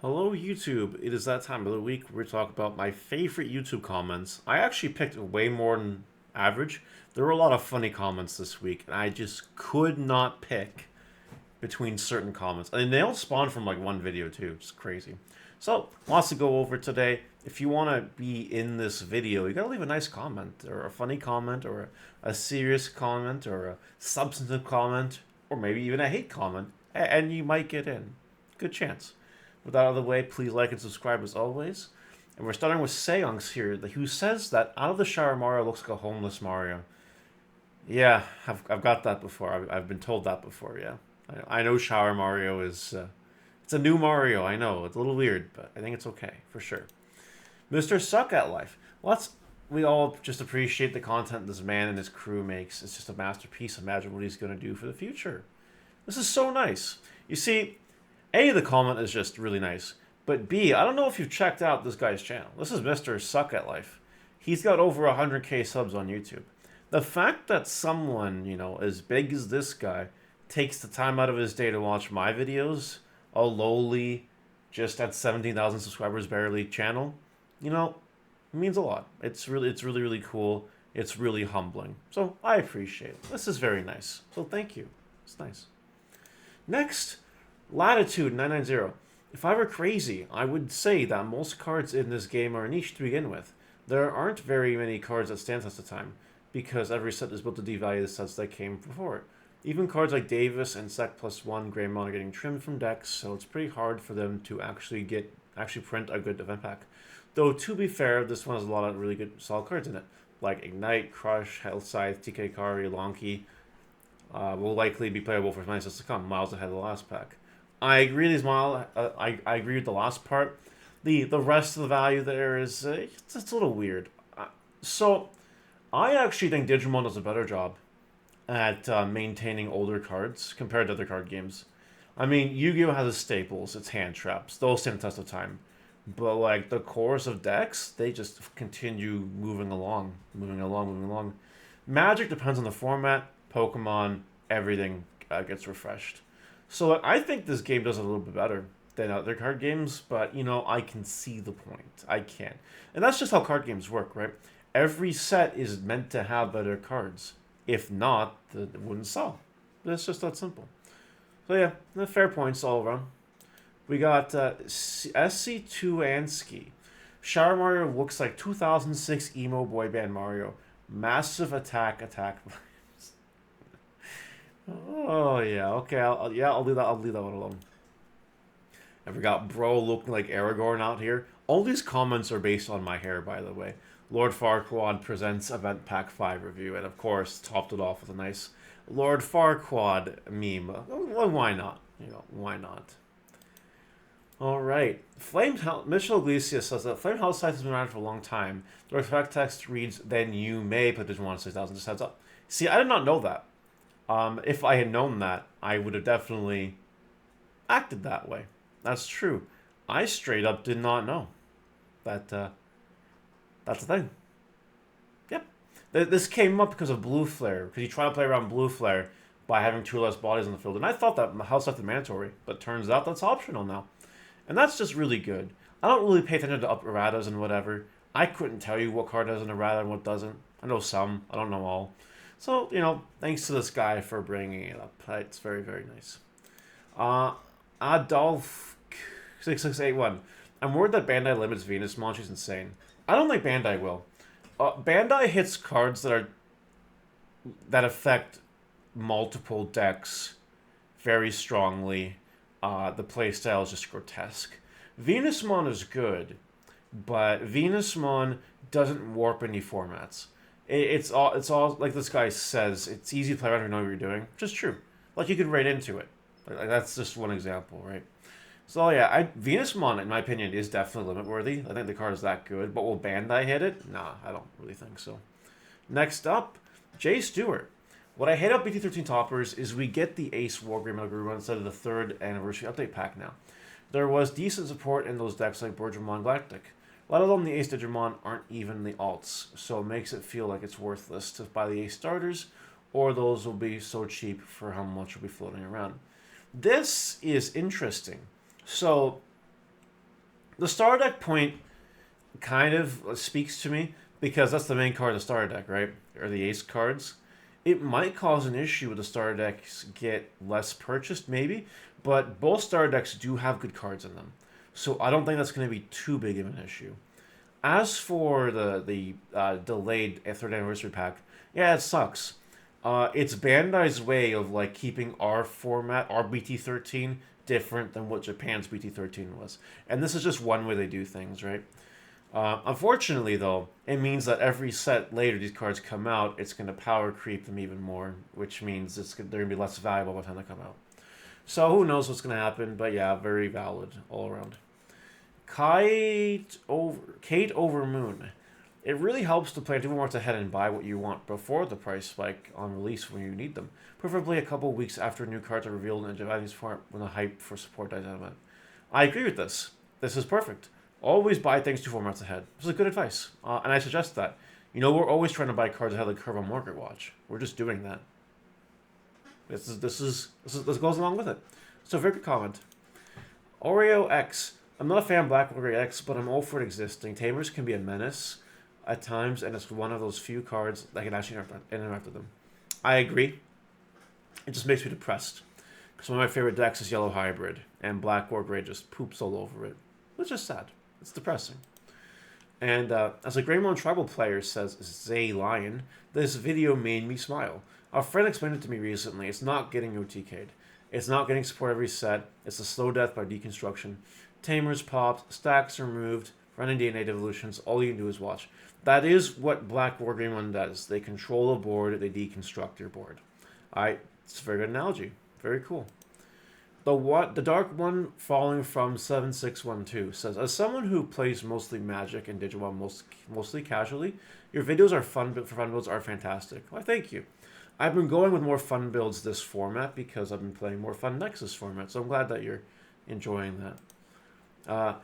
Hello YouTube, it is that time of the week where we talk about my favorite YouTube comments. I actually picked way more than average. There were a lot of funny comments this week, and I just could not pick between certain comments. And they all spawn from like one video too, it's crazy. So, lots to go over today. If you want to be in this video, you gotta leave a nice comment, or a funny comment, or a serious comment, or a substantive comment, or maybe even a hate comment, and you might get in. Good chance. With that out of the way, please like and subscribe as always. And we're starting with Seongs here, who says that out of the shower Mario looks like a homeless Mario. Yeah, I've got that before. I've been told that before, yeah. I know shower Mario is... it's a new Mario, I know. It's a little weird, but I think it's okay, for sure. Mr. Suck at Life. We all just appreciate the content this man and his crew makes. It's just a masterpiece. Imagine what he's going to do for the future. This is so nice. You see, A, the comment is just really nice. But B, I don't know if you've checked out this guy's channel. This is Mr. Suck at Life. He's got over 100k subs on YouTube. The fact that someone, as big as this guy, takes the time out of his day to watch my videos, a lowly, just at 17,000 subscribers barely channel, it means a lot. It's really cool. It's really humbling. So I appreciate it. This is very nice. So thank you. It's nice. Next, Latitude 990. If I were crazy, I would say that most cards in this game are niche to begin with. There aren't very many cards that stand test of time, because every set is built to devalue the sets that came before it. Even cards like Davis and Sec +1 Greymon are getting trimmed from decks, so it's pretty hard for them to actually print a good event pack. Though to be fair, this one has a lot of really good solid cards in it, like Ignite, Crush, Health Scythe, TK Kari, Lonky. Will likely be playable for many sets to come, miles ahead of the last pack. I agree. I agree with the last part. The rest of the value there is it's a little weird. So I actually think Digimon does a better job at maintaining older cards compared to other card games. I mean, Yu-Gi-Oh has its staples, its hand traps. Those stand the test of time. But like the cores of decks, they just continue moving along, moving along, moving along. Magic depends on the format, Pokemon, everything gets refreshed. So I think this game does a little bit better than other card games, but I can see the point. I can. And that's just how card games work, right? Every set is meant to have better cards. If not, it wouldn't sell. It's just that simple. So yeah, the fair points all around. We got SC2 Ansky. Shower Mario looks like 2006 emo boy band Mario. Massive attack. Oh yeah, okay. I'll do that. I'll leave that one alone. And we got bro looking like Aragorn out here. All these comments are based on my hair, by the way. Lord Farquaad presents Event Pack 5 review, and of course topped it off with a nice Lord Farquaad meme. Well, why not? Why not? All right. Mitchell Iglesias says that Flame House Scythe has been around for a long time. The effect text reads, "Then you may put Digimon 6000." Just heads up. See, I did not know that. If I had known that, I would have definitely acted that way. That's true. I straight up did not know that. That's the thing. Yep. This came up because of Blue Flare. Because you try to play around Blue Flare by having two less bodies in the field, and I thought that House Left mandatory, but turns out that's optional now, and that's just really good. I don't really pay attention to up erratas and whatever. I couldn't tell you what card has an errata and what doesn't. I know some. I don't know all. So, thanks to this guy for bringing it up. It's very, very nice. Adolf6681. I'm worried that Bandai limits Venusmon. She's insane. I don't think Bandai will. Bandai hits cards that affect multiple decks very strongly. The playstyle is just grotesque. Venusmon is good, but Venusmon doesn't warp any formats. It's all like this guy says. It's easy to play around if you know what you're doing, which is true. Like you could raid into it. Like that's just one example, right? So yeah, Venusmon, in my opinion, is definitely limit worthy. I think the card is that good, but will Bandai hit it? Nah, I don't really think so. Next up, Jay Stewart. What I hate about BT13 toppers is we get the Ace Wargreymon Guru instead of the 3rd anniversary update pack now. There was decent support in those decks like Bordermon Galactic. A lot of them, the Ace Digimon, aren't even the alts, so it makes it feel like it's worthless to buy the Ace starters, or those will be so cheap for how much will be floating around. This is interesting. So, The starter deck point kind of speaks to me because that's the main card of the starter deck, right? Or the ace cards. It might cause an issue with the starter decks get less purchased, maybe, but both starter decks do have good cards in them. So I don't think that's going to be too big of an issue. As for the delayed third anniversary pack, yeah, it sucks. It's Bandai's way of like keeping our format, our BT13, different than what Japan's BT13 was, and this is just one way they do things, right? Unfortunately, though, it means that every set later these cards come out, it's going to power creep them even more, which means they're going to be less valuable by the time they come out. So who knows what's going to happen, but yeah, very valid all around. Kate over Moon. It really helps to plan 2 months ahead and buy what you want before the price spike on release when you need them. Preferably a couple weeks after new cards are revealed in a Japanese form when the hype for support dies out. I agree with this. This is perfect. Always buy things 2 4 months ahead. This is good advice, and I suggest that. You know, we're always trying to buy cards ahead of the curve on Market Watch. We're just doing that. This goes along with it. So very good comment. Oreo X. I'm not a fan of Black Oreo X, but I'm all for it existing. Tamers can be a menace at times, and it's one of those few cards that can actually interact with them. I agree. It just makes me depressed. Because one of my favorite decks is Yellow Hybrid, and Black or Gray just poops all over it. It's just sad. It's depressing. And as a Greymon Tribal player says Zay Lion, this video made me smile. A friend explained it to me recently. It's not getting OTK'd. It's not getting support every set. It's a slow death by deconstruction. Tamers popped, stacks are moved, running DNA evolutions. All you can do is watch. That is what Black War Greymon does. They control a board, they deconstruct your board. It's a very good analogy. Very cool. The Dark One falling from 7612 says, as someone who plays mostly Magic and Digimon mostly casually, your videos are fun builds are fantastic. Why, thank you. I've been going with more fun builds this format because I've been playing more fun Nexus format, so I'm glad that you're enjoying that.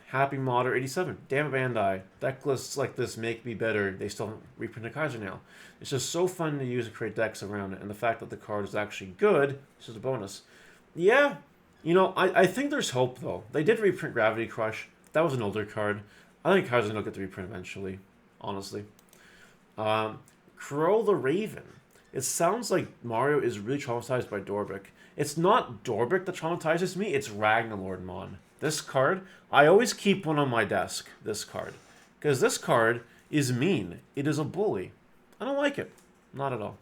Happy Modder 87. Damn it, Bandai. Deck lists like this make me better. They still haven't reprinted Kaiser Nail. It's just so fun to use and create decks around it, and the fact that the card is actually good is just a bonus. Yeah, you know, I think there's hope, though. They did reprint Gravity Crush. That was an older card. I think Kaiser Nail get the reprint eventually, honestly. Crow the Raven. It sounds like Mario is really traumatized by Dorbick. It's not Dorbick that traumatizes me, it's Ragnarlordmon. This card, I always keep one on my desk, this card. Because this card is mean. It is a bully. I don't like it. Not at all.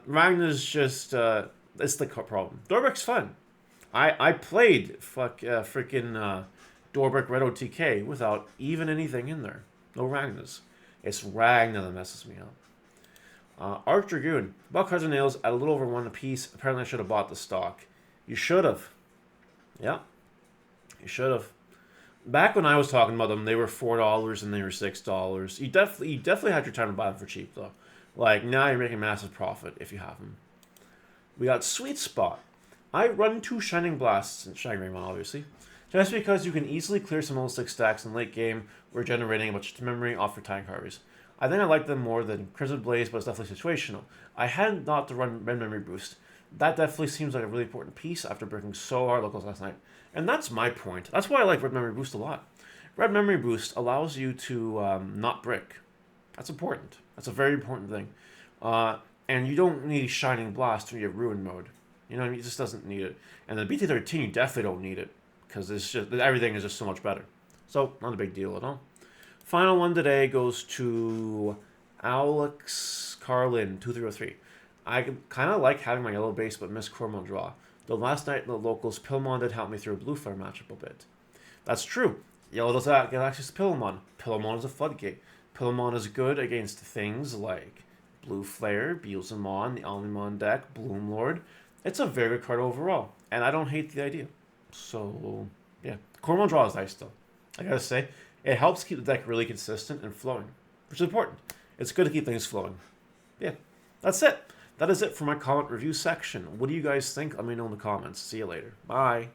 Ragnar's just, it's the problem. Dorbick's fun. I played freaking Dorbick Red OTK without even anything in there. No Ragnars. It's Ragnar that messes me up. Arc Dragoon. Bought Kaiser Nails at a little over one a piece. Apparently I should have bought the stock. You should have. Yeah. You should have. Back when I was talking about them, they were $4 and they were $6. You definitely had your time to buy them for cheap, though. Like, now you're making massive profit if you have them. We got Sweet Spot. I run 2 Shining Blasts and Shining Raymon, obviously. Just because you can easily clear some old 6 stacks in late game, we're generating a bunch of memory off your Time Carvers. I think I like them more than Crimson Blaze, but it's definitely situational. I hadn't thought to run Red Memory Boost. That definitely seems like a really important piece after breaking so hard locals last night. And that's my point. That's why I like Red Memory Boost a lot. Red Memory Boost allows you to not brick. That's important. That's a very important thing. And you don't need Shining Blast when you have Ruin mode. You know what I mean? It just doesn't need it. And the BT13, you definitely don't need it. Because it's just everything is just so much better. So, not a big deal at all. Final one today goes to Alex Carlin 2303. I kind of like having my yellow base, but miss Cormon draw. The last night in the locals, Pillmon did help me through a blue flare matchup a bit. That's true. Yellow does get access to Pillmon. Pillmon is a floodgate. Pillmon is good against things like Blue Flare, Beelzemon, the Omnimon deck, Bloomlord. It's a very good card overall, and I don't hate the idea. So, yeah. Cormon draw is nice, though. I gotta say, it helps keep the deck really consistent and flowing, which is important. It's good to keep things flowing. Yeah, that's it. That is it for my comment review section. What do you guys think? Let me know in the comments. See you later. Bye.